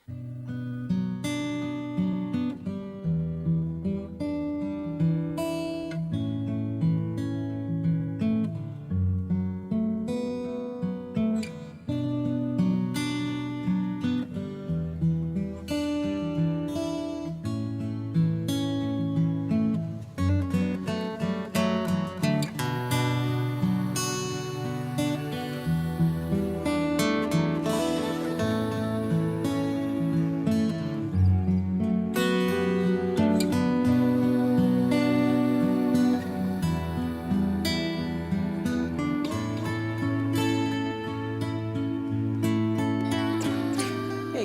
Hey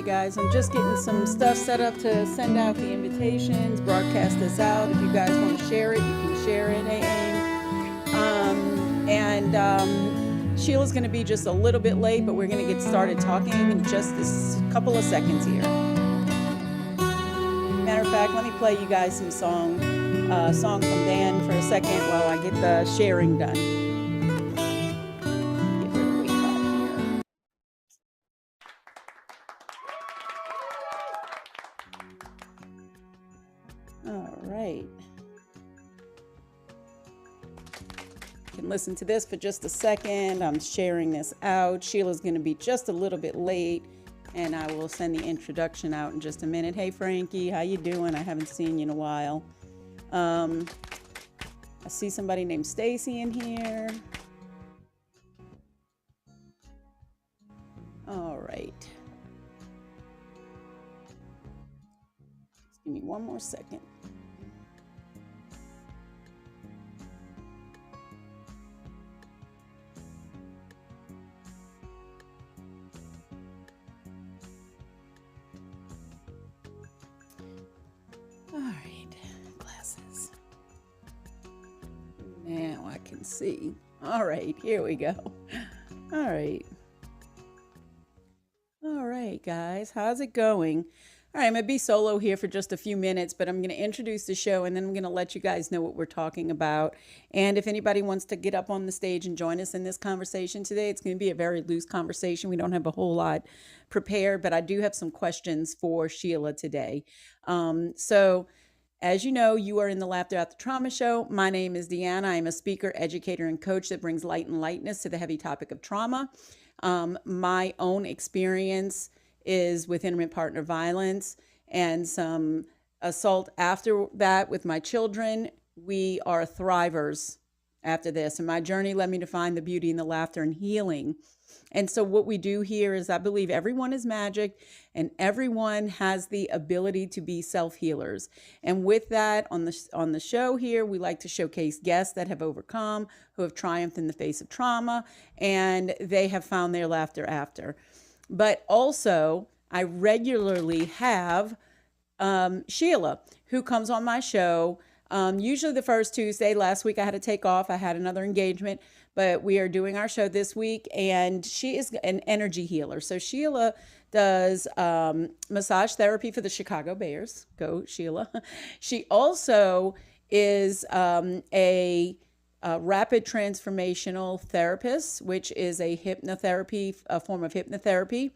guys, I'm just getting some stuff set up to send out the invitations, broadcast this out. If you guys want to share it, you can share it. Hey, Sheila's going to be just a little bit late, but we're going to get started talking in just a couple of seconds here. Matter of fact, let me play you guys some song from Dan for a second while I get the sharing done. Get rid of here. All right. You can listen to this for just a second. I'm sharing this out. Sheila's going to be just a little bit late, and I will send the introduction out in just a minute. Hey, Frankie, how you doing? I haven't seen you in a while. I see somebody named Stacy in here. All right. Just give me one more second. All right, glasses. Now I can see. All right, here we go. All right. All right, guys, how's it going? All right, I'm going to be solo here for just a few minutes, but I'm going to introduce the show, and then I'm going to let you guys know what we're talking about. And if anybody wants to get up on the stage and join us in this conversation today, it's going to be a very loose conversation. We don't have a whole lot prepared, but I do have some questions for Sheila today. So as you know, you are in the Laughter After Trauma show. My name is Deanna. I'm a speaker, educator, and coach that brings light and lightness to the heavy topic of trauma. My own experience is with intimate partner violence and some assault after that with my children. We are thrivers after this, and my journey led me to find the beauty in the laughter and healing. And so what we do here is I believe everyone is magic and everyone has the ability to be self-healers. And with that, on the show here, we like to showcase guests that have overcome, who have triumphed in the face of trauma, and they have found their laughter after. But also, I regularly have Sheila, who comes on my show, usually the first Tuesday. Last week I had to take off. I had another engagement, but we are doing our show this week, and she is an energy healer. So Sheila does massage therapy for the Chicago Bears. Go, Sheila. She also is a rapid transformational therapist, which is a hypnotherapy, a form of hypnotherapy.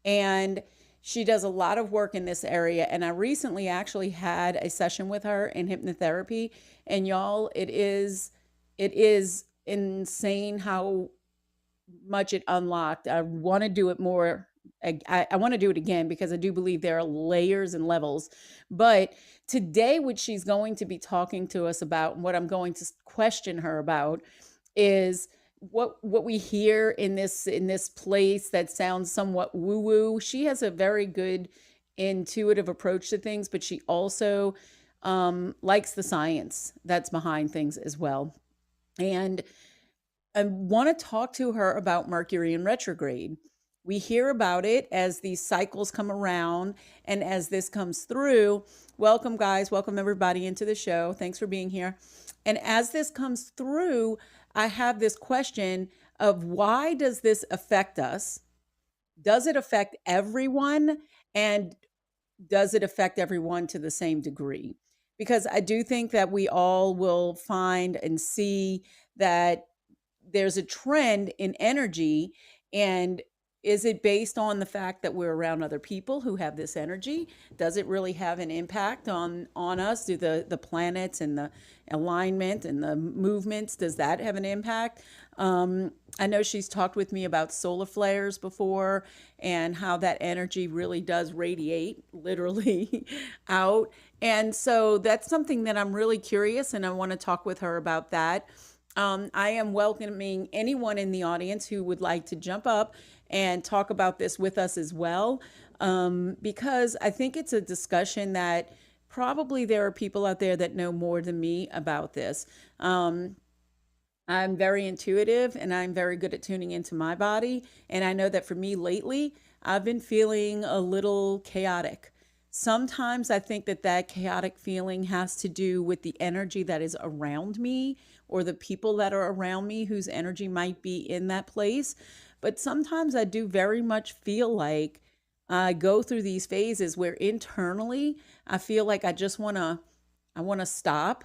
And she does a lot of work in this area. And I recently actually had a session with her in hypnotherapy. And y'all, it is insane how much it unlocked. I want to do it more. I want to do it again because I do believe there are layers and levels. But today, what she's going to be talking to us about, and what I'm going to question her about, is what we hear in this place that sounds somewhat woo-woo. She has a very good intuitive approach to things, but she also likes the science that's behind things as well. And I want to talk to her about Mercury in retrograde. We hear about it as these cycles come around, and as this comes through. Welcome, guys. Welcome, everybody, into the show. Thanks for being here. And as this comes through, I have this question of, why does this affect us? Does it affect everyone? And does it affect everyone to the same degree? Because I do think that we all will find and see that there's a trend in energy, and Is it based on the fact that we're around other people who have this energy? Does it really have an impact on us? Do the planets and the alignment and the movements, does that have an impact? I know she's talked with me about solar flares before and how that energy really does radiate literally out. And so that's something that I'm really curious, and I want to talk with her about that. I am welcoming anyone in the audience who would like to jump up and talk about this with us as well, because I think it's a discussion that probably there are people out there that know more than me about this. I'm very intuitive and I'm very good at tuning into my body. And I know that for me lately, I've been feeling a little chaotic. Sometimes I think that that chaotic feeling has to do with the energy that is around me or the people that are around me whose energy might be in that place. But sometimes I do very much feel like I go through these phases where internally I feel like I want to stop,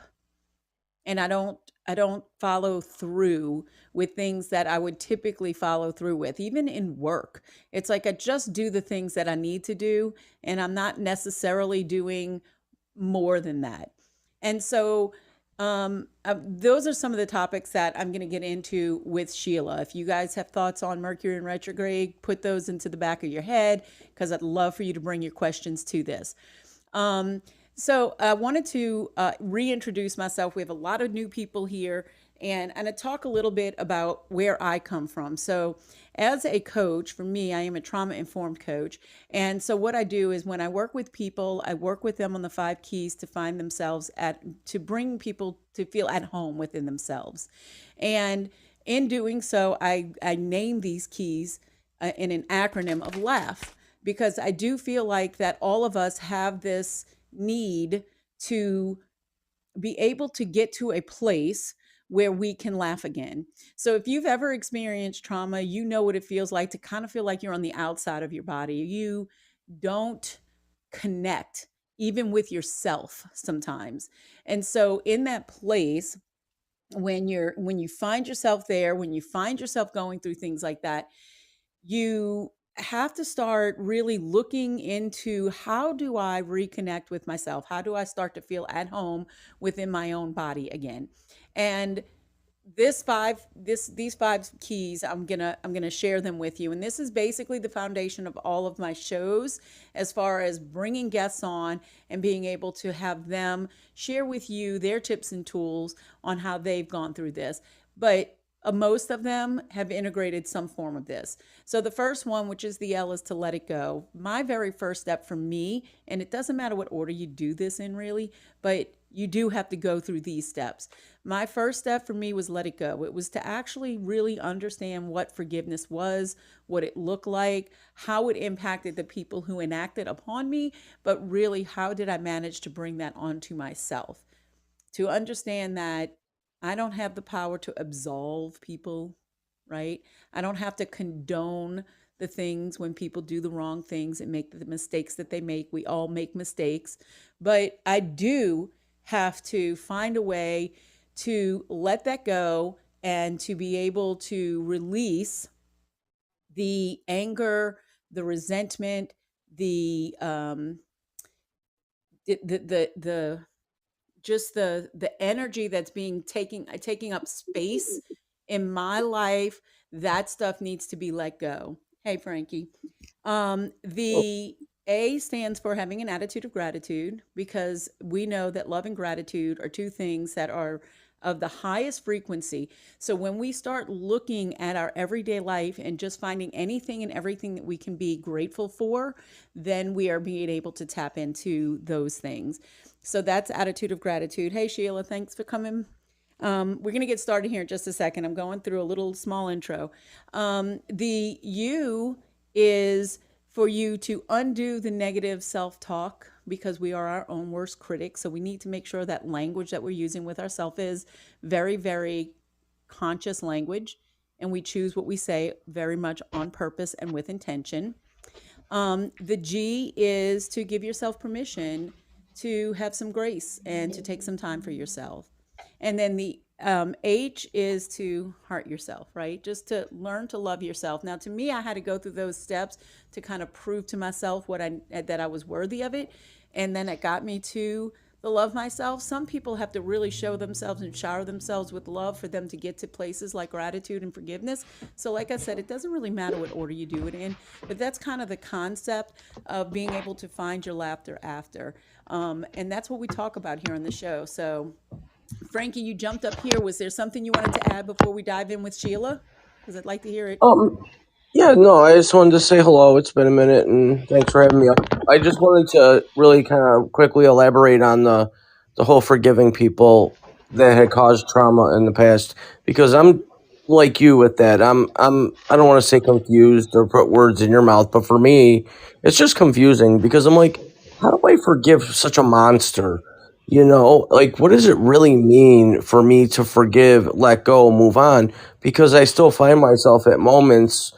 and I don't follow through with things that I would typically follow through with, even in work. It's like I just do the things that I need to do, and I'm not necessarily doing more than that. And so those are some of the topics that I'm going to get into with Sheila. If you guys have thoughts on Mercury and retrograde, put those into the back of your head because I'd love for you to bring your questions to this. Um, so I wanted to reintroduce myself. We have a lot of new people here, and to talk a little bit about where I come from. So, as a coach, for me, I am a trauma informed coach. And so, what I do is when I work with people, I work with them on the 5 keys to find themselves to bring people to feel at home within themselves. And in doing so, I name these keys in an acronym of LAUGH, because I do feel like that all of us have this need to be able to get to a place where we can laugh again. So if you've ever experienced trauma, you know what it feels like to kind of feel like you're on the outside of your body. You don't connect even with yourself sometimes. And so in that place, when you find yourself there, when you find yourself going through things like that, you have to start really looking into, how do I reconnect with myself? How do I start to feel at home within my own body again? And these 5 keys, I'm gonna share them with you, and this is basically the foundation of all of my shows, as far as bringing guests on and being able to have them share with you their tips and tools on how they've gone through this. But most of them have integrated some form of this. So the first one, which is the L, is to let it go. My very first step for me, and it doesn't matter what order you do this in really, but you do have to go through these steps. My first step for me was let it go. It was to actually really understand what forgiveness was, what it looked like, how it impacted the people who enacted upon me, but really, how did I manage to bring that onto myself? To understand that I don't have the power to absolve people, right? I don't have to condone the things when people do the wrong things and make the mistakes that they make. We all make mistakes, but I do have to find a way to let that go and to be able to release the anger, the resentment, the the just the energy that's being taking up space in my life. That stuff needs to be let go. Hey, Frankie. The A stands for having an attitude of gratitude, because we know that love and gratitude are 2 things that are of the highest frequency. So when we start looking at our everyday life and just finding anything and everything that we can be grateful for, then we are being able to tap into those things. So that's attitude of gratitude. Hey, Sheila, thanks for coming. We're going to get started here in just a second. I'm going through a little small intro. The U is for you to undo the negative self talk, because we are our own worst critics. So we need to make sure that language that we're using with ourselves is very, very conscious language. And we choose what we say very much on purpose and with intention. The G is to give yourself permission to have some grace and to take some time for yourself. And then the H is to heart yourself, right? Just to learn to love yourself. Now, to me, I had to go through those steps to kind of prove to myself that I was worthy of it, and then it got me to the love myself. Some people have to really show themselves and shower themselves with love for them to get to places like gratitude and forgiveness. So, like I said, it doesn't really matter what order you do it in, but that's kind of the concept of being able to find your laughter after. And that's what we talk about here on the show. So, Frankie, you jumped up here. Was there something you wanted to add before we dive in with Sheila? Because I'd like to hear it. Um, yeah, no, I just wanted to say hello. It's been a minute, and thanks for having me up. I just wanted to really kind of quickly elaborate on the whole forgiving people that had caused trauma in the past, because I'm like you with that. I don't want to say confused or put words in your mouth, but for me, it's just confusing because I'm like, how do I forgive such a monster? Like, what does it really mean for me to forgive, let go, move on? Because I still find myself at moments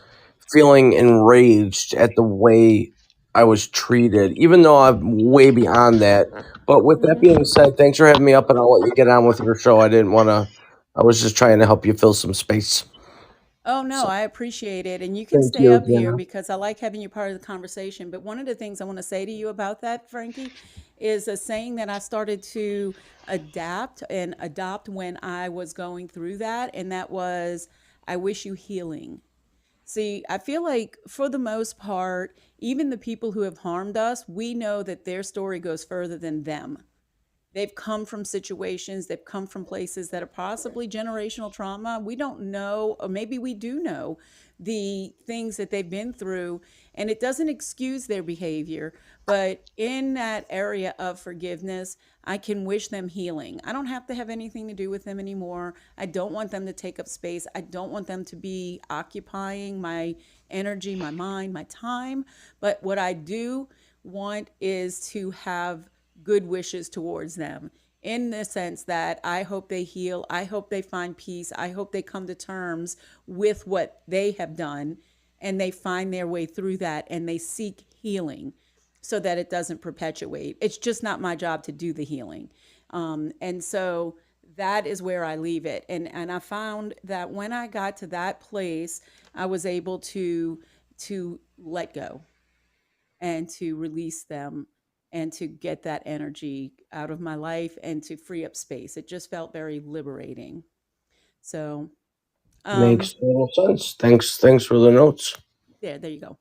feeling enraged at the way I was treated, even though I'm way beyond that. But with that being Mm-hmm. said, thanks for having me up, and I'll let you get on with your show. I didn't want to. I was just trying to help you fill some space. Oh, no, So I appreciate it. And you can thank stay you, up here Jenna. because I like having you part of the conversation. But one of the things I want to say to you about that, Frankie, is a saying that I started to adapt and adopt when I was going through that. And that was, I wish you healing. See, I feel like for the most part, even the people who have harmed us, we know that their story goes further than them. They've come from situations, they've come from places that are possibly generational trauma. We don't know, or maybe we do know the things that they've been through, and it doesn't excuse their behavior. But in that area of forgiveness, I can wish them healing. I don't have to have anything to do with them anymore. I don't want them to take up space. I don't want them to be occupying my energy, my mind, my time. But what I do want is to have good wishes towards them in the sense that I hope they heal. I hope they find peace. I hope they come to terms with what they have done and they find their way through that and they seek healing so that it doesn't perpetuate. It's just not my job to do the healing. And so that is where I leave it. And I found that when I got to that place, I was able to let go and to release them and to get that energy out of my life and to free up space. It just felt very liberating. So, um, Makes total sense. Thanks for the notes. there you go.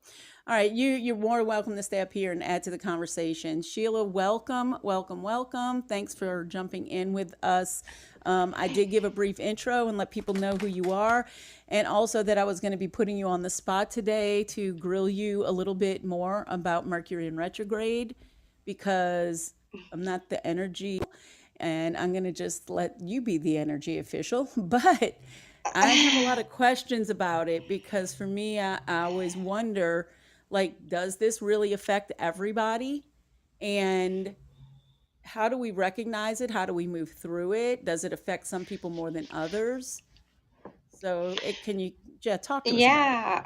All right, you're more welcome to stay up here and add to the conversation. Sheila, welcome, welcome, welcome. Thanks for jumping in with us. I did give a brief intro and let people know who you are, and also that I was going to be putting you on the spot today to grill you a little bit more about Mercury in retrograde because I'm not the energy and I'm going to just let you be the energy official. But I have a lot of questions about it because for me, I always wonder like, does this really affect everybody? And how do we recognize it? How do we move through it? Does it affect some people more than others? So, can you, yeah, talk to us about it? Yeah.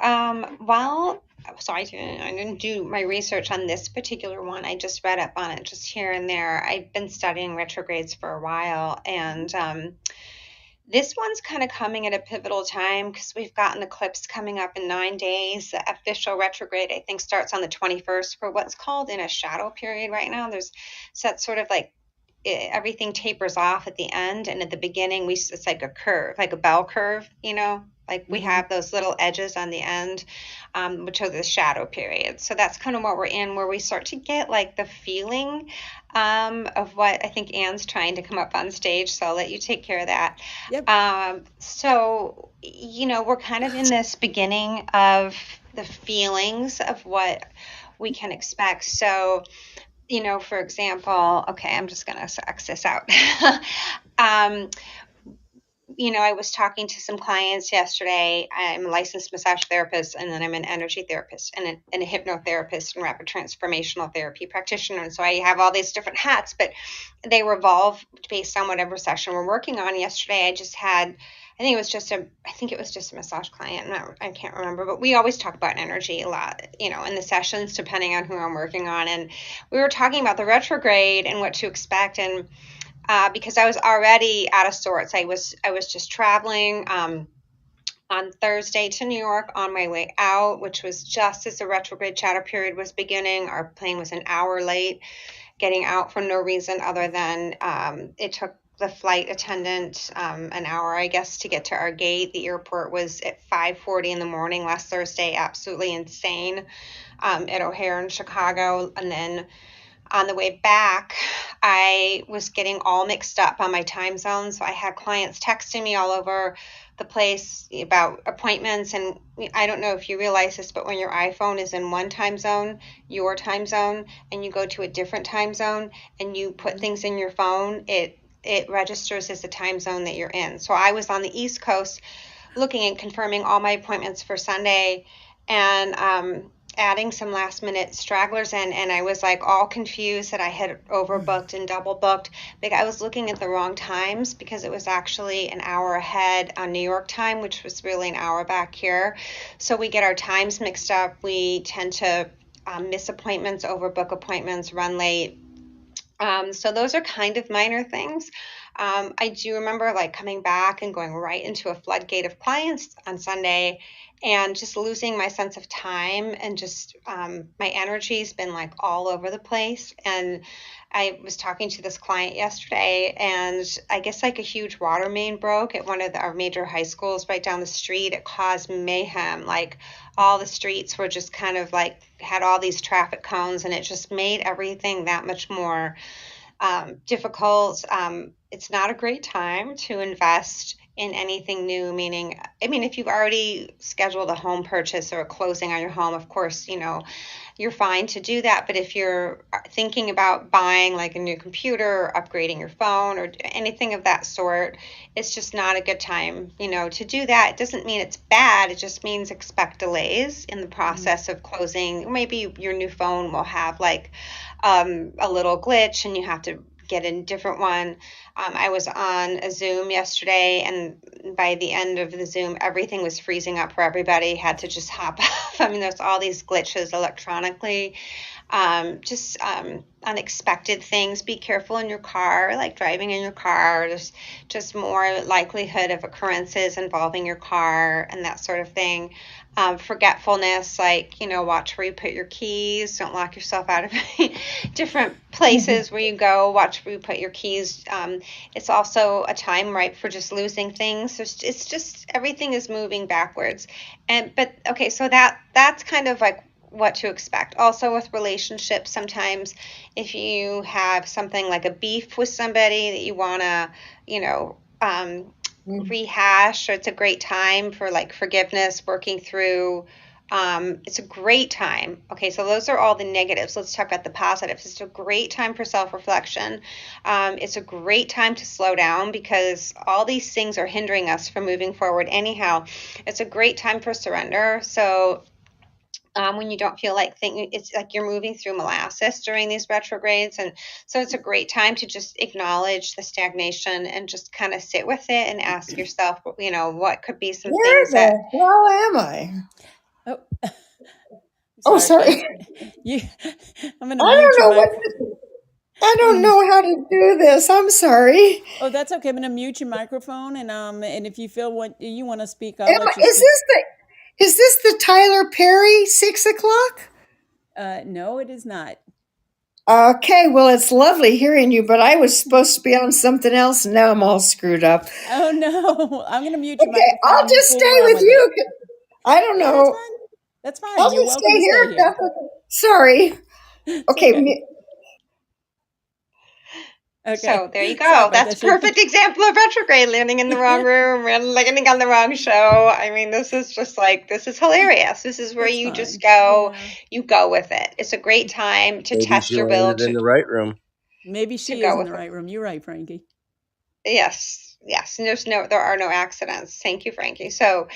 So I didn't do my research on this particular one. I just read up on it just here and there. I've been studying retrogrades for a while, Mm-hmm. and this one's kind of coming at a pivotal time because we've got an eclipse coming up in 9 days. The official retrograde, I think, starts on the 21st for what's called in a shadow period right now. So that's sort of like everything tapers off at the end, and at the beginning it's like a curve, like a bell curve, like we Mm-hmm. have those little edges on the end, which are the shadow periods. So that's kind of what we're in, where we start to get like the feeling of what I think Anne's trying to come up on stage, so I'll let you take care of that. Yep. So we're kind of in this beginning of the feelings of what we can expect. So for example, okay, I'm just going to X this out. um, I was talking to some clients yesterday. I'm a licensed massage therapist, and then I'm an energy therapist and a hypnotherapist and rapid transformational therapy practitioner. And so I have all these different hats, but they revolve based on whatever session we're working on. Yesterday, I think it was just a massage client. I can't remember, but we always talk about energy a lot, in the sessions, depending on who I'm working on. And we were talking about the retrograde and what to expect. And because I was already out of sorts. I was just traveling on Thursday to New York on my way out, which was just as the retrograde chatter period was beginning. Our plane was an hour late getting out for no reason other than it took the flight attendant an hour, I guess, to get to our gate. The airport was at 5:40 in the morning last Thursday, absolutely insane, at O'Hare in Chicago. And then on the way back, I was getting all mixed up on my time zone. So I had clients texting me all over the place about appointments. And I don't know if you realize this, but when your iPhone is in one time zone, your time zone, and you go to a different time zone and you put things in your phone, it registers as the time zone that you're in. So I was on the East Coast looking and confirming all my appointments for Sunday, and adding some last minute stragglers in, and I was like all confused that I had overbooked and double booked. Like I was looking at the wrong times because it was actually an hour ahead on New York time, which was really an hour back here. So we get our times mixed up. We tend to miss appointments, overbook appointments, run late. So those are kind of minor things. I do remember like coming back and going right into a floodgate of clients on Sunday and just losing my sense of time, and just my energy's been like all over the place. And I was talking to this client yesterday, and I guess like a huge water main broke at one of our major high schools right down the street. It caused mayhem. Like all the streets were just kind of like had all these traffic cones, and it just made everything that much more difficult. It's not a great time to invest in anything new, meaning, I mean, if you've already scheduled a home purchase or a closing on your home, of course, you're fine to do that. But if you're thinking about buying like a new computer or upgrading your phone or anything of that sort, it's just not a good time, to do that. It doesn't mean it's bad. It just means expect delays in the process of closing. Maybe your new phone will have like a little glitch and you have to get a different one. I was on a Zoom yesterday, and by the end of the Zoom, everything was freezing up for everybody. Had to just hop off. I mean, there's all these glitches electronically, just unexpected things. Be careful in your car, like driving in your car. There's just more likelihood of occurrences involving your car and that sort of thing. Forgetfulness, like, watch where you put your keys. Don't lock yourself out of different places where you go. Watch where you put your keys. It's also a time ripe for just losing things. So it's just everything is moving backwards. But okay, so that's kind of like what to expect. Also with relationships, sometimes if you have something like a beef with somebody that you want to, rehash, or it's a great time for like forgiveness, working through. It's a great time. Okay, so those are all the negatives. Let's talk about the positives. It's a great time for self-reflection. It's a great time to slow down because all these things are hindering us from moving forward anyhow. It's a great time for surrender. So when you don't feel like thinking, it's like you're moving through molasses during these retrogrades. And so it's a great time to just acknowledge the stagnation and just kind of sit with it and ask yourself, what could be some Where things that, the hell am I? Oh, Oh, sorry, sorry. Frank. You, I'm going to I mute don't your know what mic. I I'm don't gonna. know how to do this. I'm sorry. Oh, that's okay. I'm going to mute your microphone, and if you feel what you want to speak, I'll let you Is speak. this the Tyler Perry 6 o'clock? No, it is not. Okay, well, it's lovely hearing you, but I was supposed to be on something else, and now I'm all screwed up. Oh no, I'm going to mute your Okay, microphone. I'll You just fool stay around with with it. you. I don't Yeah, that's know. fine. That's fine. I'll You're just welcome stay to stay here. here. Sorry. It's Okay, okay. Okay. so there you Sorry go. about That's that, a Sheila. perfect example of retrograde, landing in the wrong room, landing on the wrong show. I mean, this is just like, this is hilarious. This is where That's you just fine. go, Yeah. you go with it. It's a great time to Maybe test she your will, landed in the right room. Maybe to she is go in the with it. right room. You're right, Frankie. Yes. Yes, and there are no accidents. Thank you, Frankie. So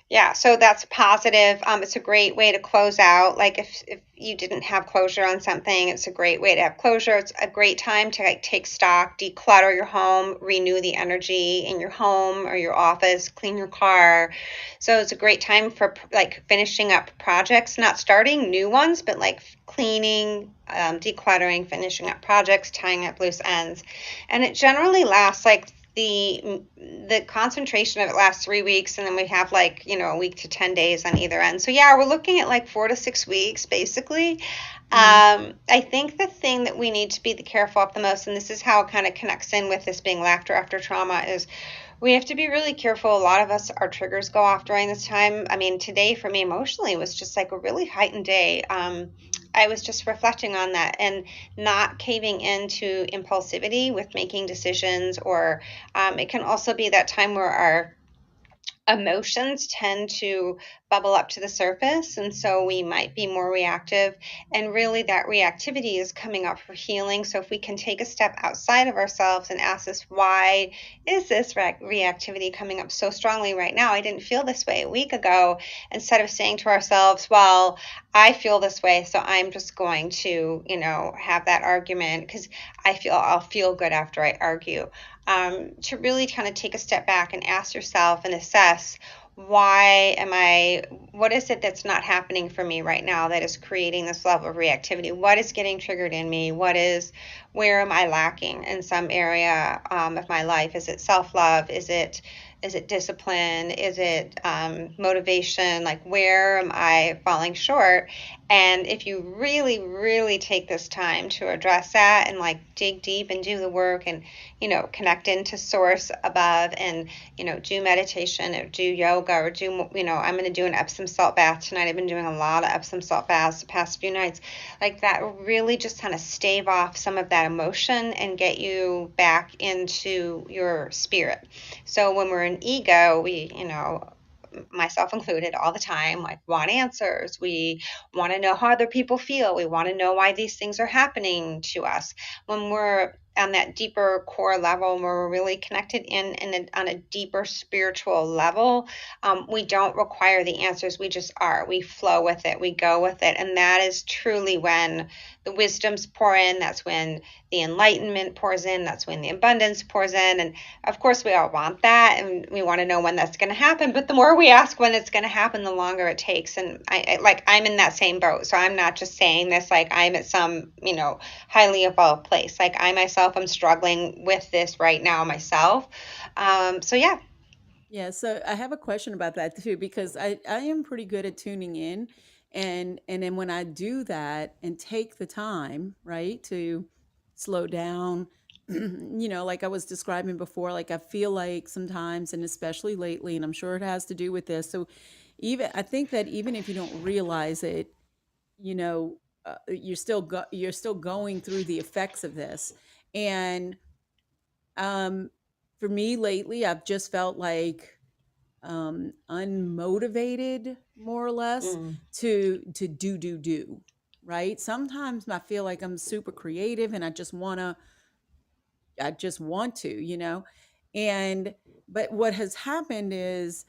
yeah, so that's positive. It's a great way to close out. Like if you didn't have closure on something, it's a great way to have closure. It's a great time to like take stock, declutter your home, renew the energy in your home or your office, clean your car. So it's a great time for like finishing up projects, not starting new ones, but like cleaning, decluttering, finishing up projects, tying up loose ends. And it generally lasts like the concentration of it lasts 3 weeks, and then we have like a week to 10 days on either end. So yeah, we're looking at like 4 to 6 weeks basically. Mm-hmm. I think the thing that we need to be the careful of the most, and this is how it kind of connects in with this being laughter after trauma, is we have to be really careful. A lot of us, our triggers go off during this time. I mean, today for me emotionally was just like a really heightened day. I was just reflecting on that and not caving into impulsivity with making decisions, or it can also be that time where our emotions tend to bubble up to the surface, and so we might be more reactive, and really that reactivity is coming up for healing. So if we can take a step outside of ourselves and ask us, why is this reactivity coming up so strongly right now? I didn't feel this way a week ago. Instead of saying to ourselves, well, I feel this way, so I'm just going to have that argument because I'll feel good after I argue. To really kind of take a step back and ask yourself and assess, what is it that's not happening for me right now that is creating this level of reactivity? What is getting triggered in me? Where am I lacking in some area of my life? Is it self-love? Is it discipline? Is it motivation? Like, where am I falling short? And if you really, really take this time to address that and like dig deep and do the work and, connect into source above and, do meditation or do yoga or I'm going to do an Epsom salt bath tonight. I've been doing a lot of Epsom salt baths the past few nights. Like that really just kind of stave off some of that emotion and get you back into your spirit. So when we're in ego, we, myself included, all the time, like want answers. We want to know how other people feel. We want to know why these things are happening to us. When we're on that deeper core level, where we're really connected on a deeper spiritual level, we don't require the answers. We just are. We flow with it. We go with it. And that is truly when the wisdoms pour in. That's when the enlightenment pours in. That's when the abundance pours in. And of course, we all want that, and we want to know when that's going to happen. But the more we ask when it's going to happen, the longer it takes. And I'm in that same boat. So I'm not just saying this like I'm at some, highly evolved place. Like I myself am struggling with this right now myself. So yeah. Yeah, so I have a question about that too, because I am pretty good at tuning in, and then when I do that and take the time, right, to slow down, like I was describing before, like I feel like sometimes, and especially lately, and I'm sure it has to do with this. So even I think that even if you don't realize it, you know, you're still going through the effects of this. And um for me lately, I've just felt like unmotivated, more or less, Mm, to do, right? Sometimes I feel like I'm super creative and I just want to, and but what has happened is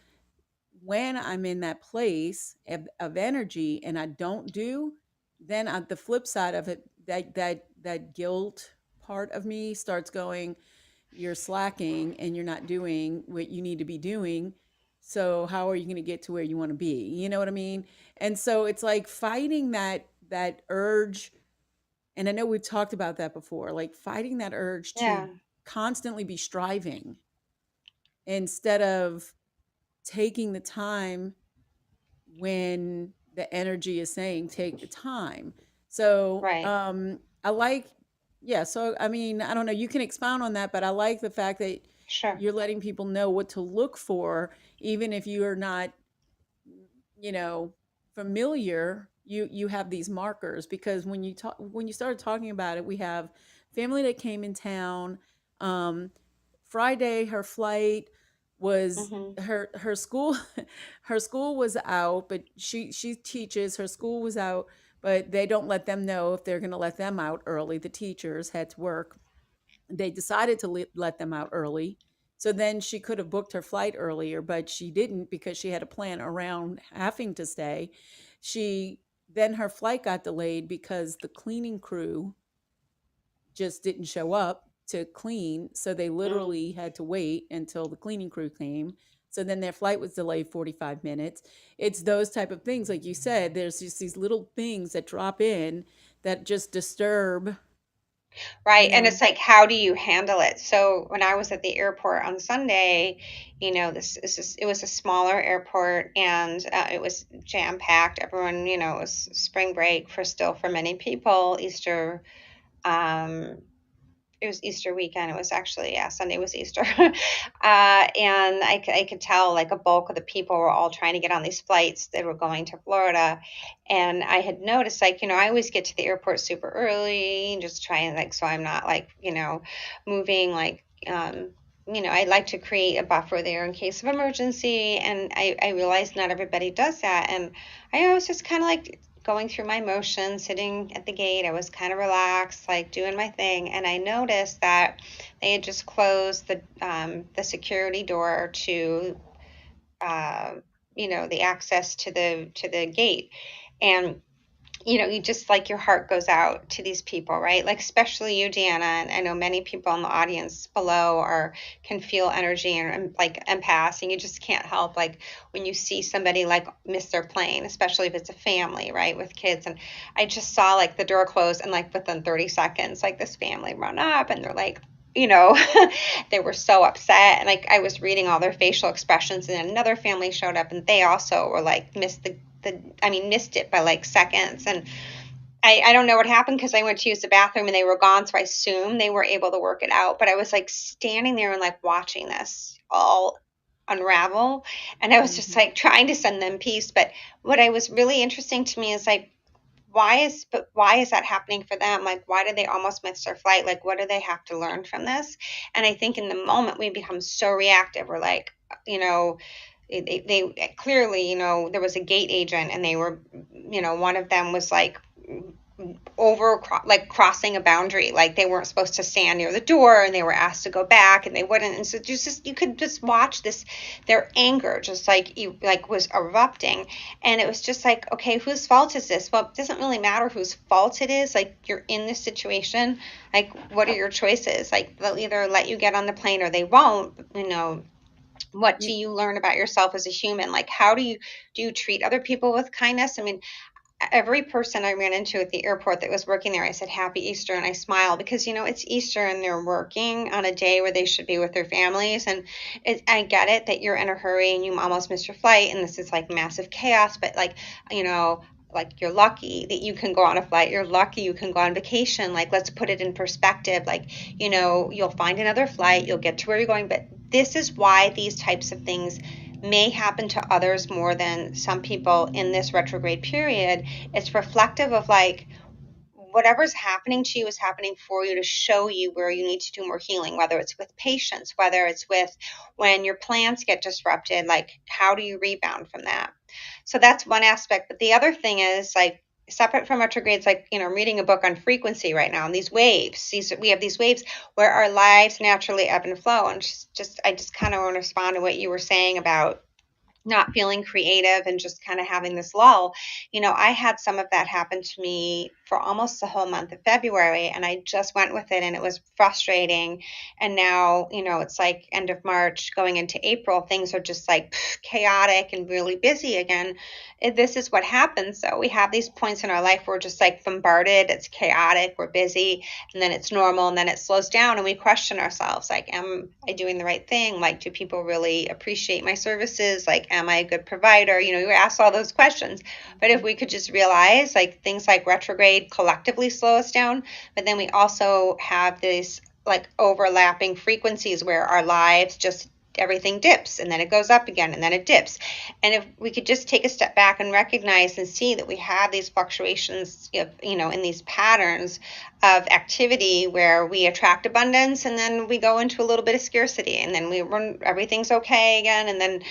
when I'm in that place of energy and I don't do, then the flip side of it, that guilt part of me starts going, you're slacking and you're not doing what you need to be doing. So how are you going to get to where you want to be? You know what I mean? And so it's like fighting that urge. And I know we've talked about that before, like fighting that urge to yeah. constantly be striving instead of taking the time when the energy is saying take the time. So Right. I like, yeah, so I mean, I don't know, you can expound on that, but I like the fact that Sure. you're letting people know what to look for, even if you are not, you know, familiar. You have these markers, because when you started talking about it, we have family that came in town. Um, Friday, her flight was Mm-hmm. her school her school was out, but she teaches, her school was out, but they don't let them know if they're going to let them out early. The teachers had to work. They decided to let them out early So then she could have booked her flight earlier, but she didn't because she had a plan around having to stay. Then her flight got delayed because the cleaning crew just didn't show up to clean. So they literally had to wait until the cleaning crew came. So then their flight was delayed 45 minutes. It's those type of things. Like you said, there's just these little things that drop in that just disturb, you Right. And know. it's like, how do you handle it? So when I was at the airport on Sunday, it was a smaller airport, and it was jam packed. Everyone, it was spring break for many people, Easter. It was Easter weekend. It was actually, yeah, Sunday was Easter. And I could tell like a bulk of the people were all trying to get on these flights that were going to Florida. And I had noticed, like, I always get to the airport super early, just trying, like, so I'm not like, moving like, I like to create a buffer there in case of emergency. And I realized not everybody does that. And I was just kind of like going through my motions, sitting at the gate. I was kind of relaxed, like doing my thing, and I noticed that they had just closed the security door to the access to the gate. And you just, like, your heart goes out to these people, right? Like, especially you, Deanna, and I know many people in the audience below can feel energy and like empaths, and you just can't help, like, when you see somebody like miss their plane, especially if it's a family, right, with kids. And I just saw like the door close, and like within 30 seconds, like this family run up and they're like, you know, they were so upset. And like I was reading all their facial expressions, and another family showed up, and they also were like missed it by like seconds. And I don't know what happened because I went to use the bathroom and they were gone. So I assume they were able to work it out. But I was like standing there and like watching this all unravel. And I was just like trying to send them peace. But what I was really interesting to me is like, why is that happening for them? Like, why did they almost miss their flight? Like, what do they have to learn from this? And I think in the moment we become so reactive. We're like, they clearly, there was a gate agent, and they were, one of them was like crossing a boundary. Like, they weren't supposed to stand near the door, and they were asked to go back, and they wouldn't. And so you could just watch their anger just like was erupting. And it was just like, okay, whose fault is this? Well, it doesn't really matter whose fault it is. Like, you're in this situation. Like, what are your choices? Like, they'll either let you get on the plane or they won't. What do you learn about yourself as a human? Like, how do you treat other people with kindness? I mean, every person I ran into at the airport that was working there, I said, Happy Easter. And I smiled because, it's Easter and they're working on a day where they should be with their families. And I get it that you're in a hurry and you almost missed your flight, and this is like massive chaos. But like, you're lucky that you can go on a flight. You're lucky you can go on vacation. Like, let's put it in perspective. Like, you'll find another flight. You'll get to where you're going. But this is why these types of things may happen to others more than some people in this retrograde period. It's reflective of like whatever's happening to you is happening for you to show you where you need to do more healing, whether it's with patience, whether it's with when your plans get disrupted, like how do you rebound from that? So that's one aspect. But the other thing is like separate from retrogrades, like, I'm reading a book on frequency right now, and these waves, we have these waves where our lives naturally ebb and flow. And I just kind of want to respond to what you were saying about not feeling creative and just kind of having this lull. I had some of that happen to me for almost the whole month of February, and I just went with it, and it was frustrating. And now, it's like end of March going into April, things are just like chaotic and really busy again. This is what happens. So we have these points in our life where we're just like bombarded, it's chaotic, we're busy, and then it's normal, and then it slows down, and we question ourselves, like, am I doing the right thing? Like, do people really appreciate my services? Like, am I a good provider? You ask all those questions. But if we could just realize, like, things like retrograde collectively slow us down, but then we also have these like overlapping frequencies where our lives just everything dips, and then it goes up again, and then it dips. And if we could just take a step back and recognize and see that we have these fluctuations of, in these patterns of activity where we attract abundance, and then we go into a little bit of scarcity, and then everything's okay again, and then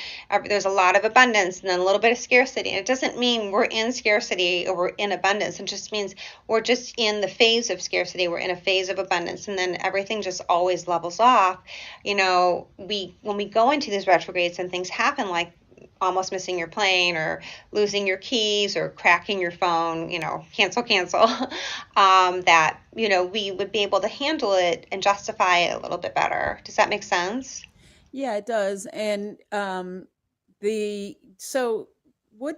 there's a lot of abundance, and then a little bit of scarcity. And it doesn't mean we're in scarcity or we're in abundance. It just means we're just in the phase of scarcity, we're in a phase of abundance, and then everything just always levels off. When we go into these retrogrades and things happen, like almost missing your plane or losing your keys or cracking your phone, cancel, that, we would be able to handle it and justify it a little bit better. Does that make sense? Yeah, it does. And the so what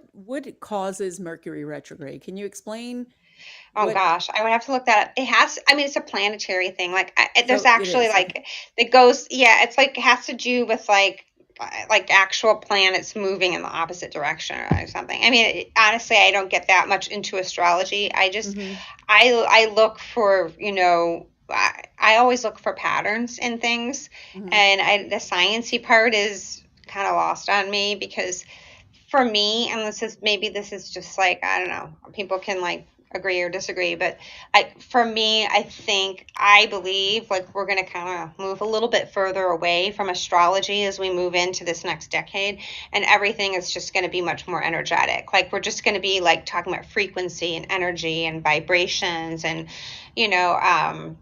causes Mercury retrograde? Can you explain Oh what? gosh, I would have to look that up. I mean, it's a planetary thing. Like, there's So it actually is. like, it goes, yeah, it's like, it has to do with like actual planets moving in the opposite direction or something. I mean, honestly, I don't get that much into astrology. Mm-hmm. I look for, I always look for patterns in things, Mm-hmm. and the sciencey part is kind of lost on me because for me, and this is just like, I don't know, people can like agree or disagree, but for me, I believe like we're going to kind of move a little bit further away from astrology as we move into this next decade, and everything is just going to be much more energetic. Like, we're just going to be like talking about frequency and energy and vibrations, and you know um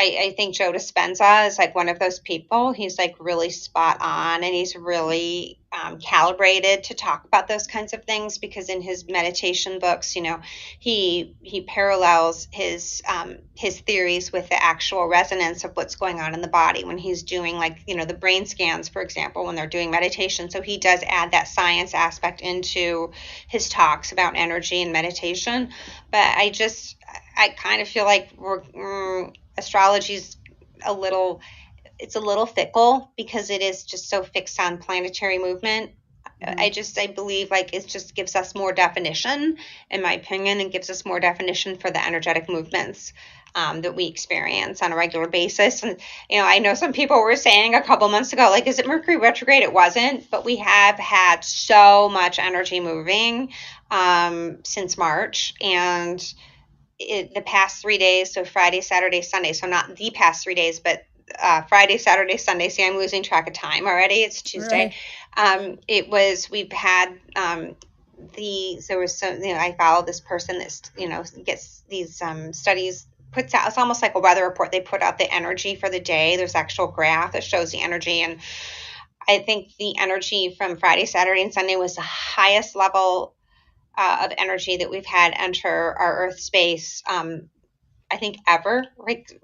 I think Joe Dispenza is like one of those people. He's like really spot on, and he's really calibrated to talk about those kinds of things, because in his meditation books, he parallels his theories with the actual resonance of what's going on in the body when he's doing, like, the brain scans, for example, when they're doing meditation. So he does add that science aspect into his talks about energy and meditation. But I kind of feel like astrology's a little it's a little fickle because it is just so fixed on planetary movement. Mm-hmm. I believe like it just gives us more definition, in my opinion, and gives us more definition for the energetic movements that we experience on a regular basis. And I know some people were saying a couple months ago, like, is it Mercury retrograde? It wasn't, but we have had so much energy moving since March, and the past 3 days, so Friday, Saturday, Sunday, so not the past 3 days, but Friday, Saturday, Sunday. See, I'm losing track of time already. It's Tuesday. Right. We've had there was some, I follow this person that, gets these studies, puts out, it's almost like a weather report. They put out the energy for the day. There's actual graph that shows the energy. And I think the energy from Friday, Saturday, and Sunday was the highest level of energy that we've had enter our Earth space, I think, ever. Like,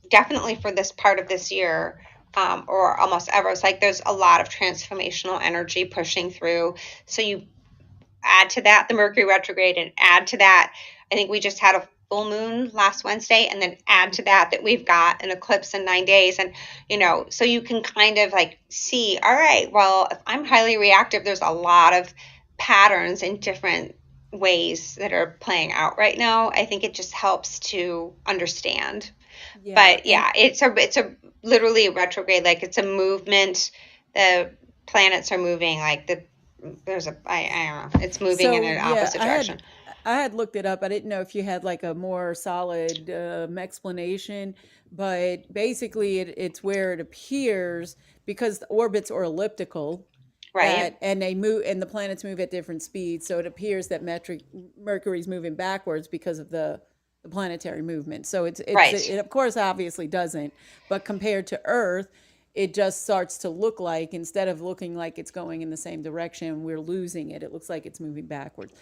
definitely for this part of this year, or almost ever. It's like there's a lot of transformational energy pushing through. So you add to that the Mercury retrograde, and add to that, I think we just had a full moon last Wednesday, and then add to that we've got an eclipse in 9 days. And so you can kind of like see, all right, well, if I'm highly reactive, there's a lot of patterns in different ways that are playing out right now. I think it just helps to understand. Yeah. But And yeah, it's a literally a retrograde. Like, it's a movement. The planets are moving, like there's I don't know, it's moving in so an yeah, opposite direction. I had looked it up. I didn't know if you had like a more solid explanation, but basically it's where it appears because the orbits are elliptical, Right, that and they move and the planets move at different speeds, so it appears that Mercury's moving backwards because of the planetary movement. So right. it of course obviously doesn't, but compared to Earth, it just starts to look like, instead of looking like it's going in the same direction, we're losing it. It looks like it's moving backwards.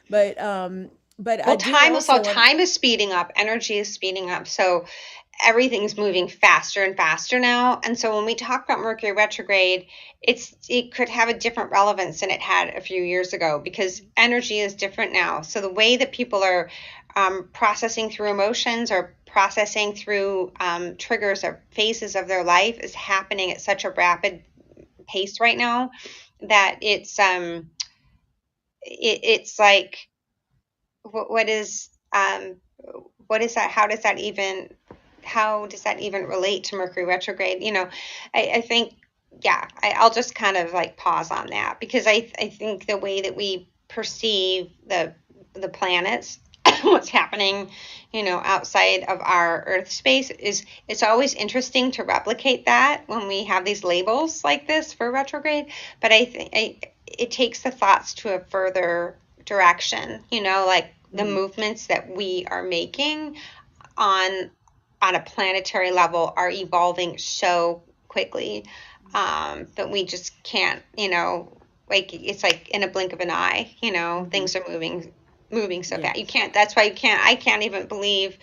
But I Well, do also want. time is speeding up, energy is speeding up. So everything's moving faster and faster now. And so when we talk about Mercury retrograde, it could have a different relevance than it had a few years ago, because energy is different now. So the way that people are processing through emotions, or processing through triggers or phases of their life, is happening at such a rapid pace right now that it's like, what is what is that? How does that even relate to Mercury retrograde? I think yeah, I'll just kind of like pause on that, because I think the way that we perceive the planets, what's happening, outside of our Earth space, is it's always interesting to replicate that when we have these labels like this for retrograde. But I think it takes the thoughts to a further direction, like the movements that we are making on a planetary level are evolving so quickly, but we just can't, like it's like in a blink of an eye, Mm-hmm. things are moving so Yeah. fast. You can't. That's why I can't even believe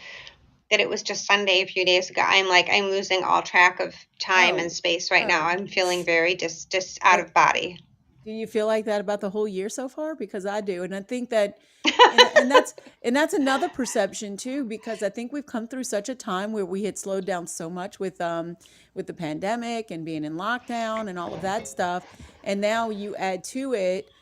that it was just Sunday a few days ago. I'm losing all track of time and Oh, space right now. oh. I'm feeling very just out Uh, of body. Do you feel like that about the whole year so far? Because I do, and I think that, and that's another perception too. Because I think we've come through such a time where we had slowed down so much with the pandemic and being in lockdown and all of that stuff, and now you add to it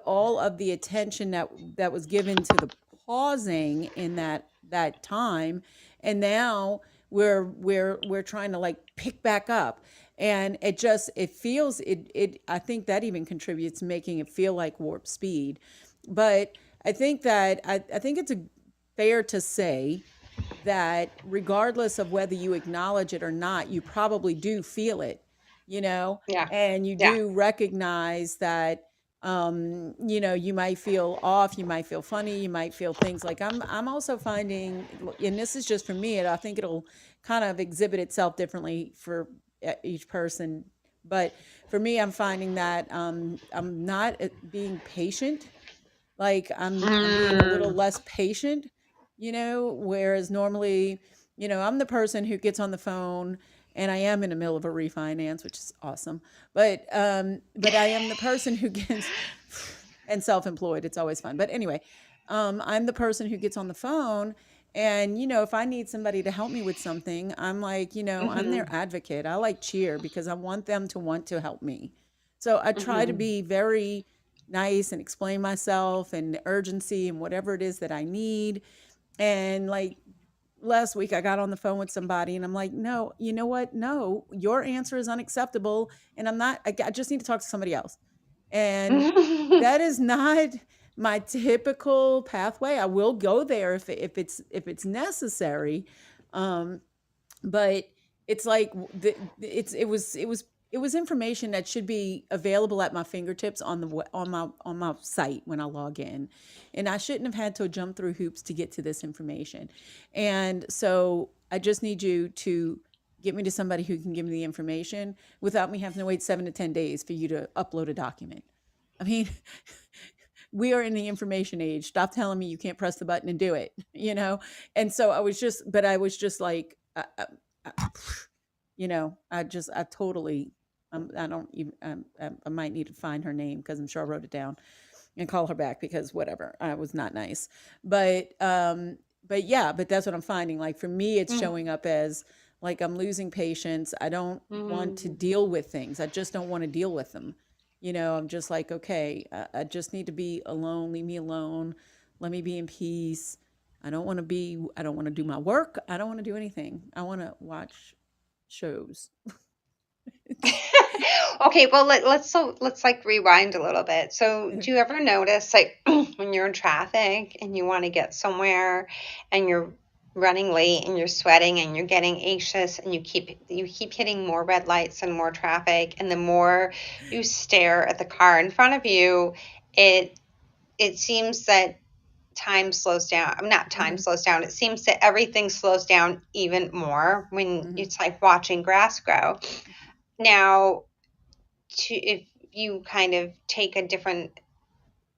all of the attention that was given to the pausing in that time, and now we're trying to like pick back up, and it feels it I think that even contributes to making it feel like warp speed. But I think it's fair to say that regardless of whether you acknowledge it or not, you probably do feel it, you know, Yeah, and you yeah. do recognize that, you might feel off, you might feel funny, you might feel things like I'm also finding, and this is just for me, and I think it'll kind of exhibit itself differently for each person. But for me, I'm finding that I'm not being patient, like I'm being a little Mm. less patient, whereas normally, I'm the person who gets on the phone, and I am in the middle of a refinance, which is awesome. But I am the person who gets and self-employed, it's always fun. But anyway, I'm the person who gets on the phone, and if I need somebody to help me with something, I'm like, I'm their Mhm. advocate. I like cheer because I want them to want to help me. So I try to Mhm. be very nice and explain myself and the urgency and whatever it is that I need. And like last week, I got on the phone with somebody and I'm like, no, you know what? No, your answer is unacceptable. And I just need to talk to somebody else. And that is not my typical pathway. I will go there if it's necessary. Um, but it's like it was information that should be available at my fingertips on my site when I log in, and I shouldn't have had to jump through hoops to get to this information. And so I just need you to get me to somebody who can give me the information without me having to wait 7 to 10 days for you to upload a document. I mean, we are in the information age. Stop telling me you can't press the button and do it, And so I was just like, I, I totally, I don't even, I might need to find her name because I'm sure I wrote it down and call her back because whatever, I was not nice. But yeah, but that's what I'm finding. Like for me, it's Mm. showing up as like I'm losing patience. I don't want to Mm. deal with things. I just don't want to deal with them. I'm just like, okay, I just need to be alone. Leave me alone. Let me be in peace. I don't want to do my work. I don't want to do anything. I want to watch shows. Okay, well let's like rewind a little bit. So, do you ever notice like when you're in traffic and you want to get somewhere and you're running late and you're sweating and you're getting anxious and you keep hitting more red lights and more traffic, and the more you stare at the car in front of you, it it seems that time slows down. I'm not time Hmm. slows down. It seems that everything slows down even more when Hmm. it's like watching grass grow. Now, if you kind of take a different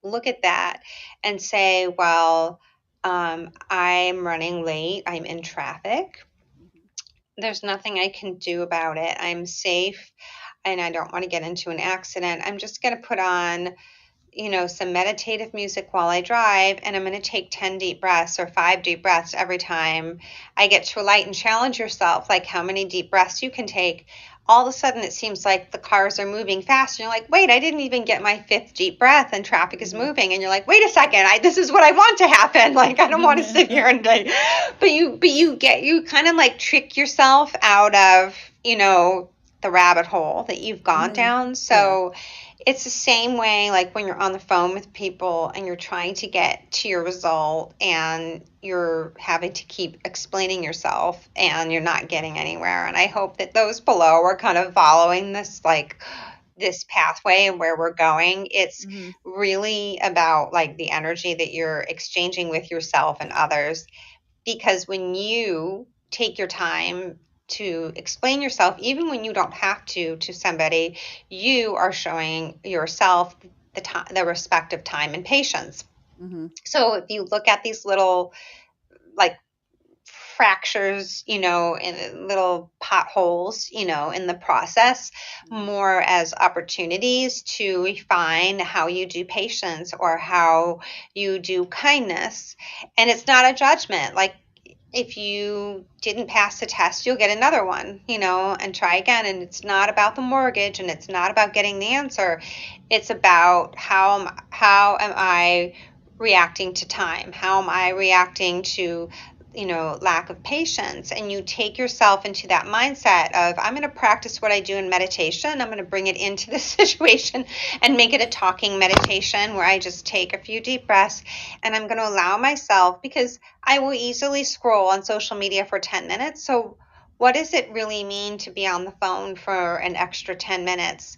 look at that and say, well, I'm running late, I'm in traffic, there's nothing I can do about it, I'm safe, and I don't want to get into an accident. I'm just going to put on some meditative music while I drive, and I'm going to take 10 deep breaths or 5 deep breaths every time I get to a light, and challenge yourself, like how many deep breaths you can take. All of a sudden, it seems like the cars are moving fast, and you're like, wait, I didn't even get my fifth deep breath, and traffic is Hmm. moving, and you're like, wait a second, this is what I want to happen. Like, I don't want to sit here and like, but you kind of like trick yourself out of, you know, the rabbit hole that you've gone Hmm. down. Yeah. So it's the same way, like when you're on the phone with people and you're trying to get to your result and you're having to keep explaining yourself and you're not getting anywhere. And I hope that those below are kind of following this, like, this pathway and where we're going. It's Hmm. really about like the energy that you're exchanging with yourself and others, because when you take your time to explain yourself, even when you don't have to somebody, you are showing yourself the time, the respect of time and patience. Hmm. So if you look at these little, like, fractures, in little potholes, in the process, more as opportunities to refine how you do patience or how you do kindness. And it's not a judgment. Like, if you didn't pass the test, you'll get another one, and try again. And it's not about the mortgage and it's not about getting the answer. It's about how am I reacting to time? How am I reacting to lack of patience? And you take yourself into that mindset of, I'm going to practice what I do in meditation. I'm going to bring it into this situation and make it a talking meditation where I just take a few deep breaths, and I'm going to allow myself, because I will easily scroll on social media for 10 minutes. So what does it really mean to be on the phone for an extra 10 minutes,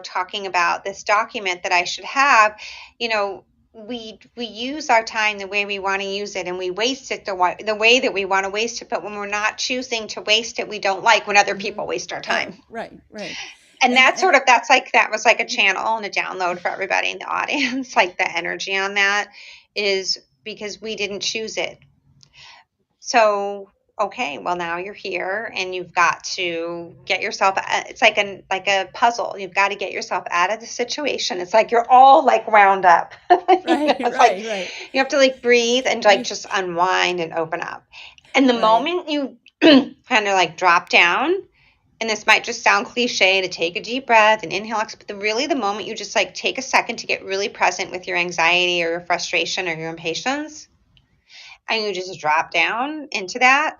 talking about this document that I should have? you know we use our time the way we want to use it, and we waste it the way that we want to waste it. But when we're not choosing to waste it, we don't like when other Hmm. people waste our time. Oh, right, right. And And that was like a channel and a download for everybody in the audience. Like, the energy on that is because we didn't choose it. So, okay, well, now you're here and you've got to get yourself, it's like a puzzle. You've got to get yourself out of the situation. It's like you're all like wound up. right, It's like right, right. you have to like breathe and like You just unwind and open up. And the right. moment you kind of like drop down, and this might just sound cliche to take a deep breath and inhale, but really the moment you just like take a second to get really present with your anxiety or your frustration or your impatience, and you just drop down into that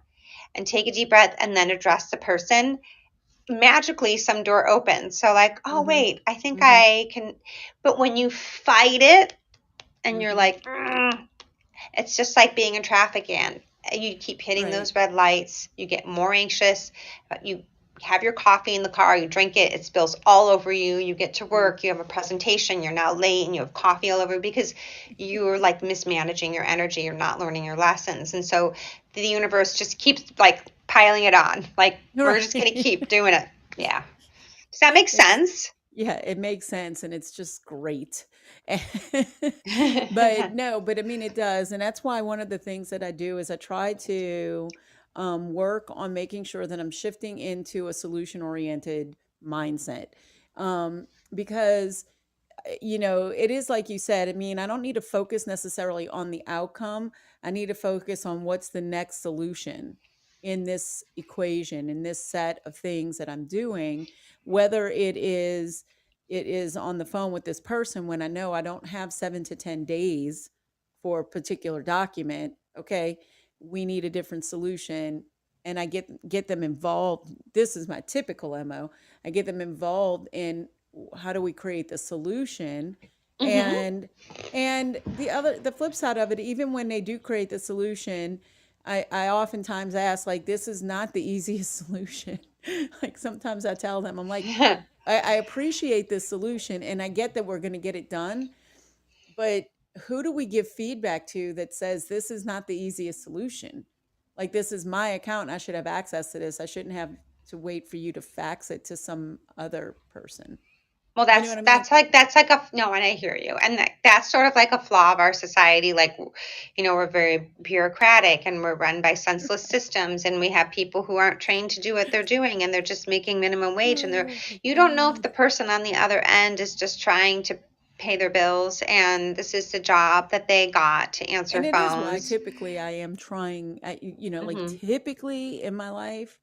and take a deep breath and then address the person, magically some door opens. So, like, oh, Hmm. wait, I think Hmm. I can. But when you fight it and you're Hmm. like, it's just like being in traffic again. You keep hitting Right. those red lights. You get more anxious. You have your coffee in the car. You drink it. It spills all over you. You get to Mm. work. You have a presentation. You're now late, and you have coffee all over because you're like mismanaging your energy. You're not learning your lessons, and so the universe just keeps like piling it on. Like, we're just gonna Right. keep doing it. Yeah. Does that make It's sense? Yeah, it makes sense and it's just great. But no, but I mean it does. And that's why one of the things that I do is I try to work on making sure that I'm shifting into a solution oriented mindset. Because it is like you said. I mean, I don't need to focus necessarily on the outcome. I need to focus on what's the next solution in this equation, in this set of things that I'm doing, whether it is on the phone with this person when I know I don't have 7 to 10 days for a particular document. Okay, we need a different solution, and I get them involved. This is my typical MO. I get them involved in how do we create the solution. Mm-hmm. And the flip side of it, even when they do create the solution, I oftentimes ask, like, this is not the easiest solution. Like, sometimes I tell them, I'm like, I appreciate this solution and I get that we're going to get it done, but who do we give feedback to that says this is not the easiest solution? Like, this is my account and I should have access to this. I shouldn't have to wait for you to fax it to some other person. Well, You know what I mean? that's like a no, and I hear you, and that's sort of like a flaw of our society. Like, we're very bureaucratic, and we're run by senseless systems, and we have people who aren't trained to do what they're doing, and they're just making minimum wage, and Oh my you don't know if God. the person on the other end is just trying to pay their bills, and this is the job that they got to answer And it is why phones. typically I am trying, like Mm-hmm. typically in my life,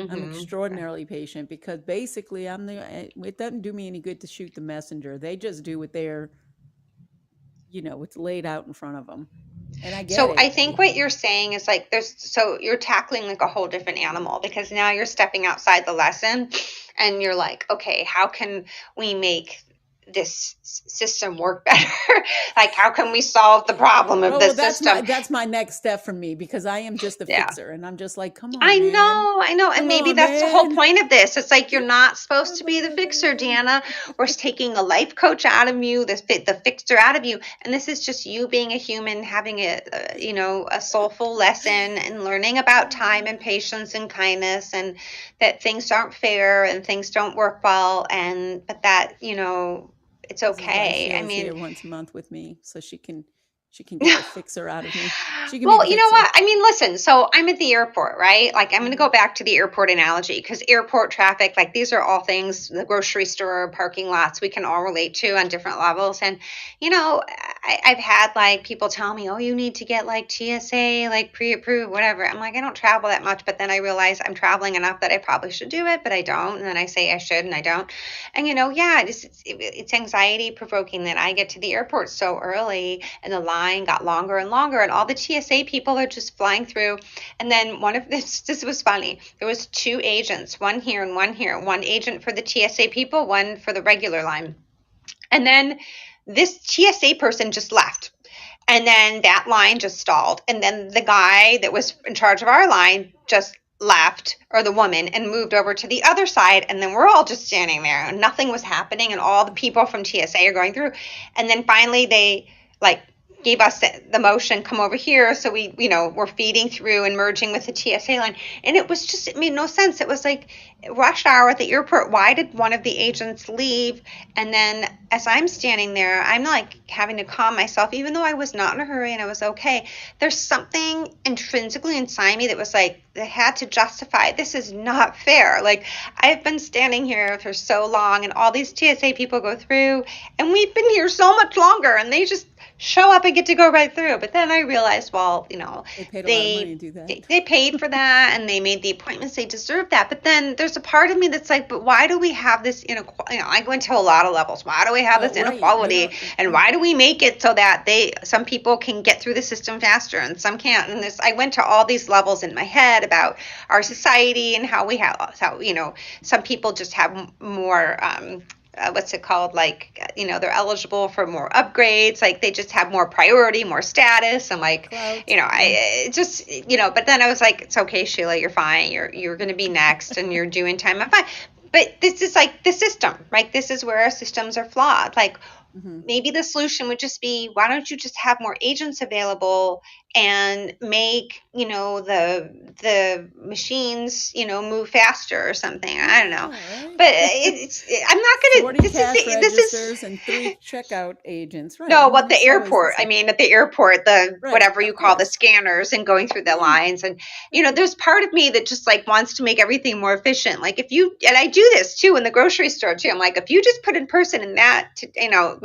I'm Mm-hmm. extraordinarily patient because basically it doesn't do me any good to shoot the messenger. They just do what what's laid out in front of them. And I get So I it. think what you're saying is like so you're tackling like a whole different animal, because now you're stepping outside the lesson and you're like, okay, how can we make this system work better? Like, how can we solve the problem of Oh, the well, system? that's my next step for me, because I am just a Yeah. fixer, and I'm just like, come on, I man. know, I know. And Come maybe on, that's the whole man. point of this. It's like you're not supposed to Come be the on, fixer, man. Deanna. We're taking the life coach out of you, the fixer out of you. And this is just you being a human, having a soulful lesson and learning about time and patience and kindness, and that things aren't fair and things don't work well. But that, it's This is why okay. I Sheila's mean, here once a month with me, so she can get the fixer out of me. She can be the well, you know fixer. what? I mean, listen, so I'm at the airport, right? Like, I'm going to Mhm. go back to the airport analogy, because airport traffic, like, these are all things, the grocery store, parking lots, we can all relate to on different levels. And, I've had like people tell me, oh, you need to get like TSA, like pre approved, whatever. I'm like, I don't travel that much. But then I realize I'm traveling enough that I probably should do it, but I don't. And then I say I should and I don't. And, yeah, it's anxiety provoking that I get to the airport so early and the line got longer and longer, and all the TSA people are just flying through. And then one of this was funny. There was two agents, one here and one here, one agent for the TSA people, one for the regular line. And then this TSA person just left. And then that line just stalled. And then the guy that was in charge of our line just left, or the woman, and moved over to the other side. And then we're all just standing there and nothing was happening. And all the people from TSA are going through. And then finally they like gave us the motion, come over here. So we're feeding through and merging with the TSA line. And it made no sense. It was like rush hour at the airport. Why did one of the agents leave? And then as I'm standing there, I'm like having to calm myself, even though I was not in a hurry and I was okay. There's something intrinsically inside me that was like, that had to justify, this is not fair. Like, I've been standing here for so long and all these TSA people go through and we've been here so much longer and they just show up and get to go right through. But then I realized, well, They paid a lot of money they to do that. they paid for that and they made the appointments, they deserve that. But then there's a part of me that's like, but why do we have this inequality? I go into a lot of levels. Why do we have this Right. inequality? And why do we make it so that some people can get through the system faster and some can't? And I went to all these levels in my head about our society and how some people just have more what's it called, like they're eligible for more upgrades, like they just have more priority, more status. And like, Clout. I just but then I was like, it's okay, Sheila, you're fine, you're going to be next and you're doing time. I'm fine. But this is like the system, right? This is where our systems are flawed. Like, maybe the solution would just be, why don't you just have more agents available and make the machines move faster or something? I don't know. Right. But I'm not gonna, 40 this is cash this is registers and 3 checkout agents. Right. I no, mean, what the it's always the airport, I same. mean, at the airport, the Right. whatever you Of call the course. scanners and going through the Yeah. lines. And, Right. there's part of me that just like wants to make everything more efficient. Like, and I do this too in the grocery store too. I'm like, if you just put in person in that,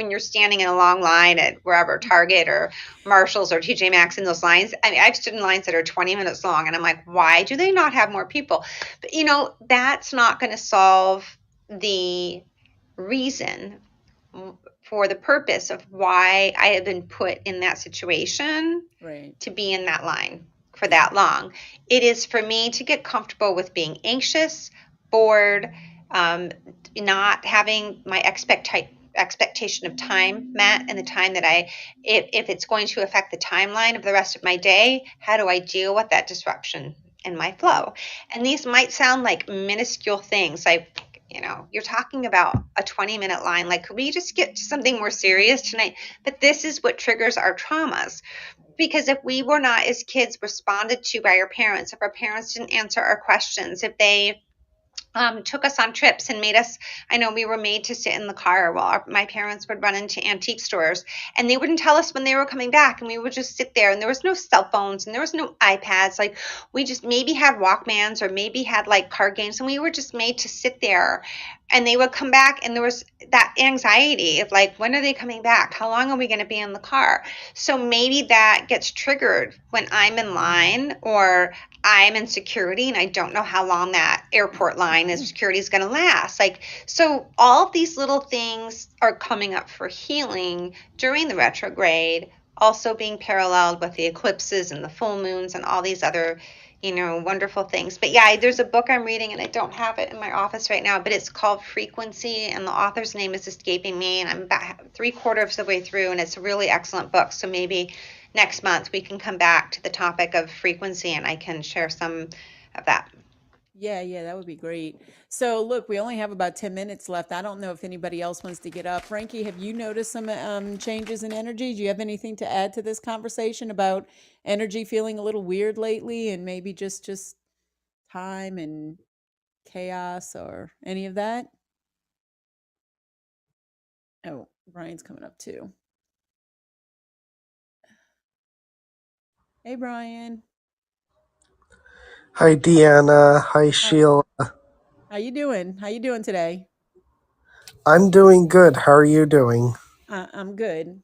when you're standing in a long line at wherever, Target or Marshall's or TJ Maxx, in those lines, I mean, I've stood in lines that are 20 minutes long and I'm like, why do they not have more people? But, that's not going to solve the reason for the purpose of why I have been put in that situation Right. to be in that line for that long. It is for me to get comfortable with being anxious, bored, not having my expectation of time met, and the time that if it's going to affect the timeline of the rest of my day, how do I deal with that disruption in my flow? Right. And these might sound like minuscule things, like, you're talking about a 20-minute line. Like, could we just get to something more serious tonight? But this is what triggers our traumas. Because if we were not, as kids, responded to by our parents, if our parents didn't answer our questions, if they took us on trips and made us, I know we were made to sit in the car while my parents would run into antique stores and they wouldn't tell us when they were coming back, and we would just sit there, and there was no cell phones and there was no iPads. Like, we just maybe had Walkmans or maybe had like card games, and we were just made to sit there, and they would come back and there was that anxiety of like, when are they coming back? How long are we going to be in the car? So maybe that gets triggered when I'm in line or I'm in security and I don't know how long that airport line of security is going to last. Like, so all of these little things are coming up for healing during the retrograde also being paralleled with the eclipses and the full moons and all these other, wonderful things. But yeah, there's a book I'm reading and I don't have it in my office right now, but it's called Frequency and the author's name is escaping me. And I'm about 3/4 of the way through and it's a really excellent book. So maybe next month we can come back to the topic of frequency and I can share some of that. Yeah, yeah, that would be great. So, look, we only have about 10 minutes left. I don't know if anybody else wants to get up. Frankie, have you noticed some changes in energy? Do you have anything to add to this conversation about energy feeling a little weird lately and maybe just time and chaos or any of that? Oh, Brian's coming up too. Hey, Brian. Hi, Deanna. Hi, How, Sheila. how you doing? How you doing today? I'm doing good. How are you doing? I'm good.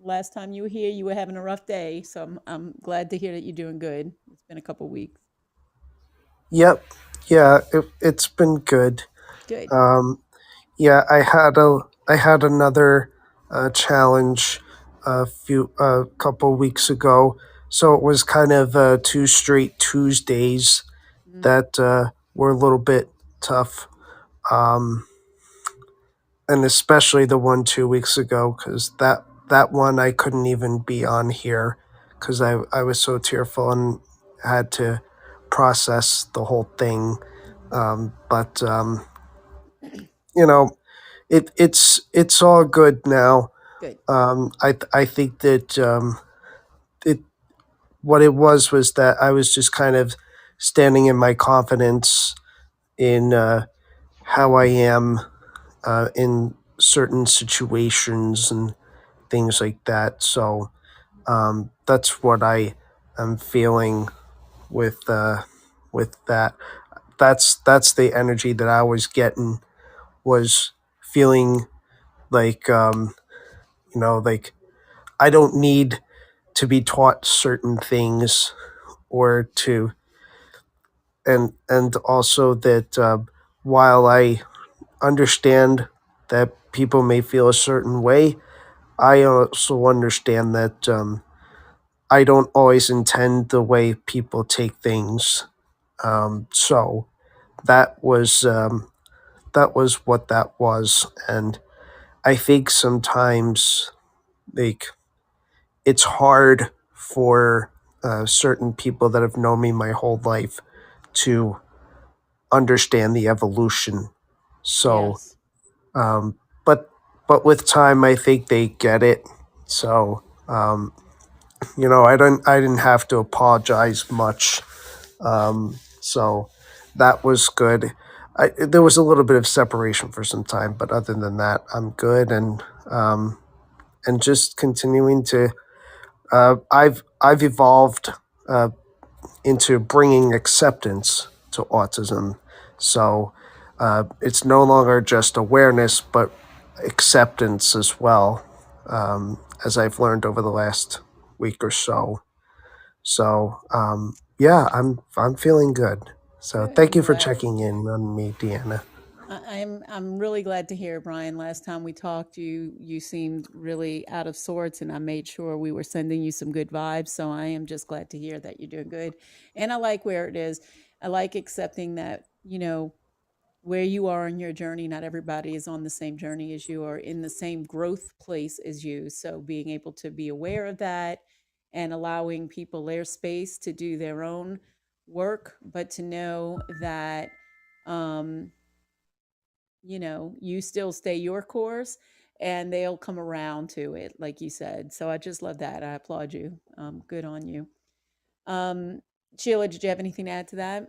Last time you were here, you were having a rough day, so I'm glad to hear that you're doing good. It's been a couple weeks. Yep. Yeah, it's been good. Good. Um, yeah, I had another challenge a couple weeks ago. So it was kind of 2 straight Tuesdays Mm, that were a little bit tough. Um, and especially the one 2 weeks ago, because that one I couldn't even be on here because I was so tearful and had to process the whole thing. mm, But you know, it's all good now. good. I think that it what it was that I was just kind of standing in my confidence in how I am in certain situations and things like that. So that's what I am feeling with that. That's the energy that I was getting, was feeling like like I don't need to be taught certain things, or to and also that while I understand that people may feel a certain way, I also understand that I don't always intend the way people take things. So that was what that was, and I think sometimes, like, it's hard for certain people that have known me my whole life to understand the evolution. So, Yes. um, but but with time, I think they get it. So, I didn't have to apologize much. So that was good. There was a little bit of separation for some time, but other than that, I'm good, and just continuing to. I've evolved into bringing acceptance to autism, so it's no longer just awareness, but acceptance as well, as I've learned over the last week or so. So yeah, I'm feeling good. So Good. thank I'm you for glad. checking in on me, Deanna. I'm really glad to hear, Brian. Last time we talked, you seemed really out of sorts, and I made sure we were sending you some good vibes. So I am just glad to hear that you're doing good, and I like where it is. I like accepting that where you are in your journey. Not everybody is on the same journey as you or in the same growth place as you. So being able to be aware of that and allowing people their space to do their own work, but to know that um you still stay your course and they'll come around to it, like you said. So I just love that. I applaud you. Good on you. Um, Sheila, did you have anything to add to that?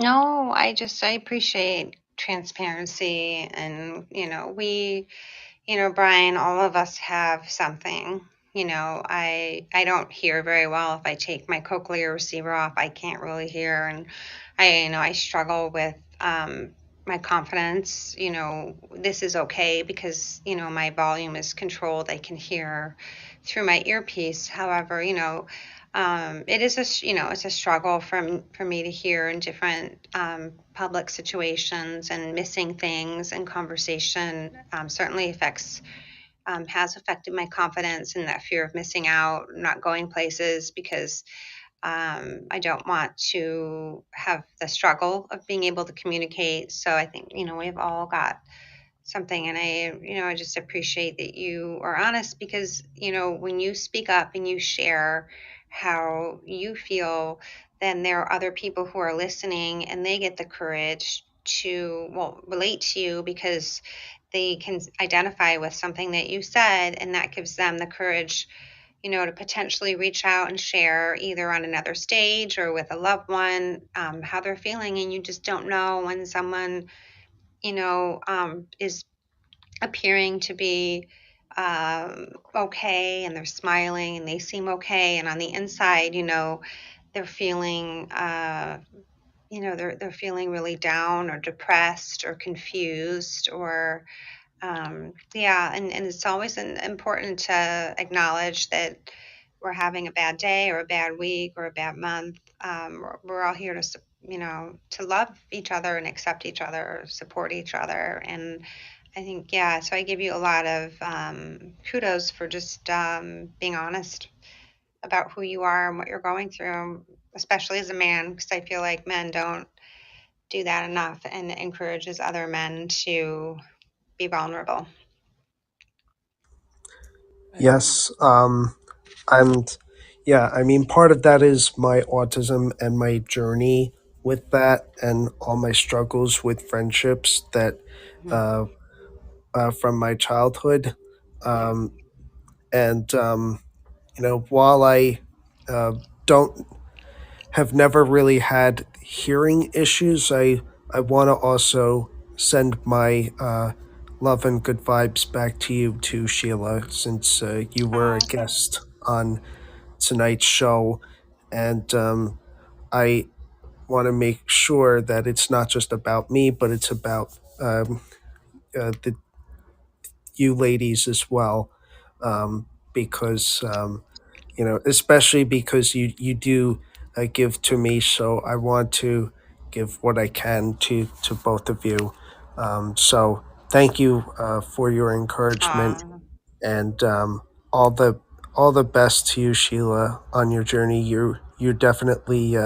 No, I appreciate transparency and Brian, all of us have something. I don't hear very well if I take my cochlear receiver off. I can't really hear, and I struggle with my confidence. This is okay because my volume is controlled. I can hear through my earpiece. However, it is it's a struggle for me to hear in different public situations, and missing things and conversation certainly affects has affected my confidence and that fear of missing out, not going places because I don't want to have the struggle of being able to communicate. So I think, we've all got something. And I just appreciate that you are honest because, when you speak up and you share how you feel, then there are other people who are listening and they get the courage to, well, relate to you because they can identify with something that you said, and that gives them the courage, to potentially reach out and share either on another stage or with a loved one, how they're feeling. And you just don't know when someone, is appearing to be okay, and they're smiling and they seem okay. And on the inside, they're feeling, they're feeling really down or depressed or confused or yeah, and it's always important to acknowledge that we're having a bad day or a bad week or a bad month. We're all here to, to love each other and accept each other, support each other. And I think, yeah, so I give you a lot of kudos for just being honest about who you are and what you're going through, especially as a man, because I feel like men don't do that enough, and it encourages other men to be vulnerable. Right. Yes. And yeah, I mean, part of that is my autism and my journey with that and all my struggles with friendships that Mhm. uh, from my childhood. Yeah. Um, and, while I uh, don't have never really had hearing issues, I want to also send my love and good vibes back to you too, Sheila, since you were a Oh, thanks. guest on tonight's show, and I want to make sure that it's not just about me, but it's about the you ladies as well, because especially because you do give to me, so I want to give what I can to both of you. So thank you for your encouragement, Aw, and all the all the best to you, Sheila, on your journey. You're definitely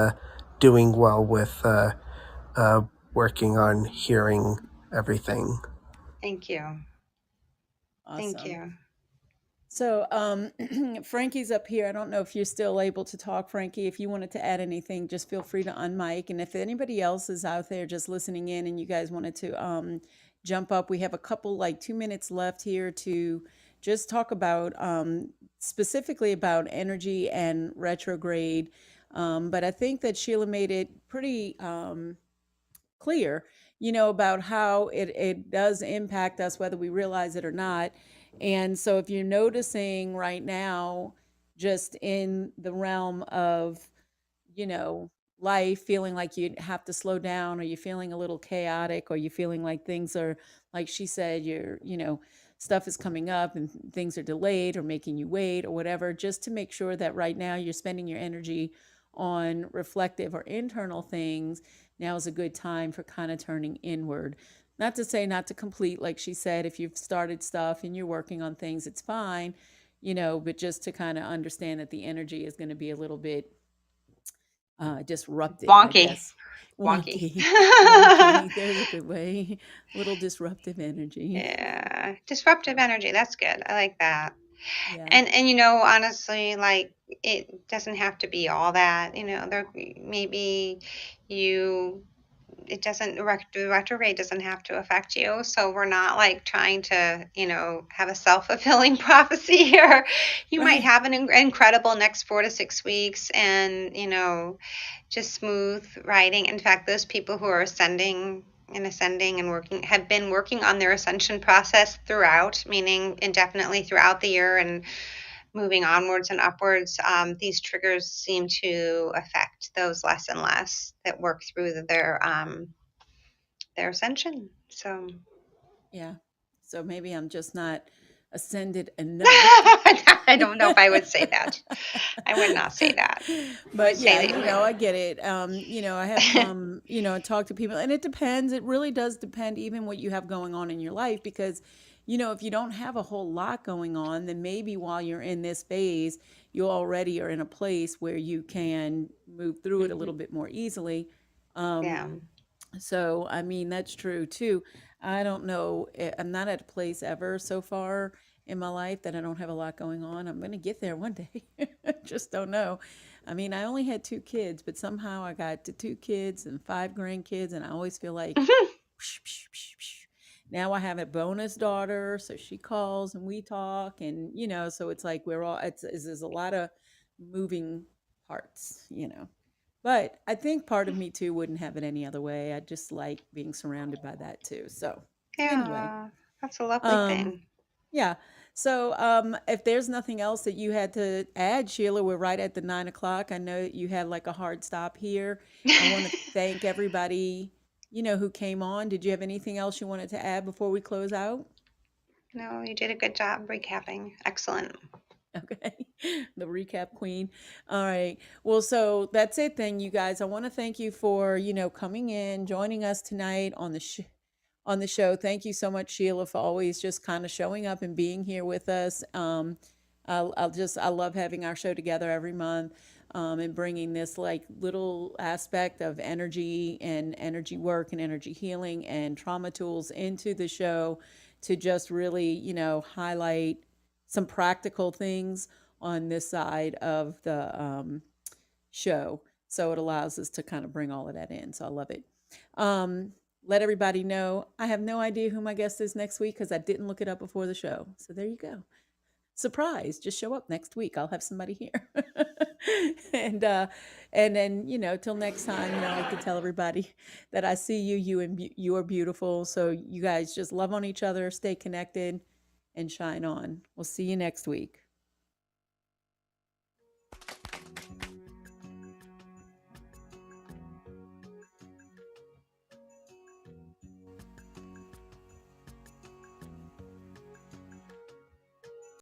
doing well with uh, working on hearing everything. thank you. Thank Awesome. you. So, Frankie's up here. I don't know if you're still able to talk, Frankie. If you wanted to add anything, just feel free to unmic. And if anybody else is out there just listening in and you guys wanted to jump up, we have a couple, like 2 minutes left here to just talk about specifically about energy and retrograde. But I think that Sheila made it pretty clear, about how it does impact us whether we realize it or not. And so if you're noticing right now, just in the realm of, you know, life, feeling like you have to slow down, or you're feeling a little chaotic, or you're feeling like things are, like she said, stuff is coming up and things are delayed or making you wait or whatever, just to make sure that right now you're spending your energy on reflective or internal things. Now is a good time for kind of turning inward. Not to say not to complete, like she said, if you've started stuff and you're working on things, it's fine, but just to kind of understand that the energy is going to be a little bit disruptive, I Wonky. guess. Wonky. Wonky, wonky. There's a good way. Little disruptive energy. Yeah. Disruptive energy. That's good. I like that. Yeah. And honestly, like, it doesn't have to be all that. There maybe you it doesn't the retrograde doesn't have to affect you. So we're not like trying to, have a self-fulfilling prophecy here. You might Right. have an incredible next 4 to 6 weeks, and just smooth riding. In fact, those people who are ascending and working have been working on their ascension process throughout, meaning indefinitely throughout the year and moving onwards and upwards. These triggers seem to affect those less and less that work through their ascension. So Yeah. So maybe I'm just not ascended enough. I don't know if I would say that. I would not say that. I would But say yeah, that I get it. I have come, and talked to people, and it depends. It really does depend, even what you have going on in your life, because if you don't have a whole lot going on, then maybe while you're in this phase, you already are in a place where you can move through it a little bit more easily. Um, Yeah. so, I mean, that's true too. I don't know. I'm not at a place ever so far in my life that I don't have a lot going on. I'm going to get there one day. Just don't know. I mean, I only had 2 kids, but somehow I got to 2 kids and 5 grandkids, and I always feel like, psh, psh, psh, psh. Now I have a bonus daughter, so she calls and we talk, and so it's like we're all. There's a lot of moving parts. But I think part of me too wouldn't have it any other way. I just like being surrounded by that too. So anyway, Yeah. That's a lovely um, thing. yeah. So if there's nothing else that you had to add, Sheila, we're right at the 9 o'clock. I know that you had like a hard stop here. I want to thank everybody, who came on. Did you have anything else you wanted to add before we close out? No, you did a good job recapping. Excellent. Okay. The recap queen. All right. Well, so that's it then, you guys. I want to thank you for, coming in, joining us tonight on the show. Thank you so much, Sheila, for always just kind of showing up and being here with us. I love having our show together every month, and bringing this like little aspect of energy and energy work and energy healing and trauma tools into the show to just really, highlight some practical things on this side of the show. So it allows us to kind of bring all of that in. So I love it. Um, let everybody know I have no idea who my guest is next week because I didn't look it up before the show. So there you go. Surprise, just show up next week. I'll have somebody here. and and then, till next time, I like to tell everybody that I see you, you are beautiful. So you guys just love on each other, stay connected, and shine on. We'll see you next week.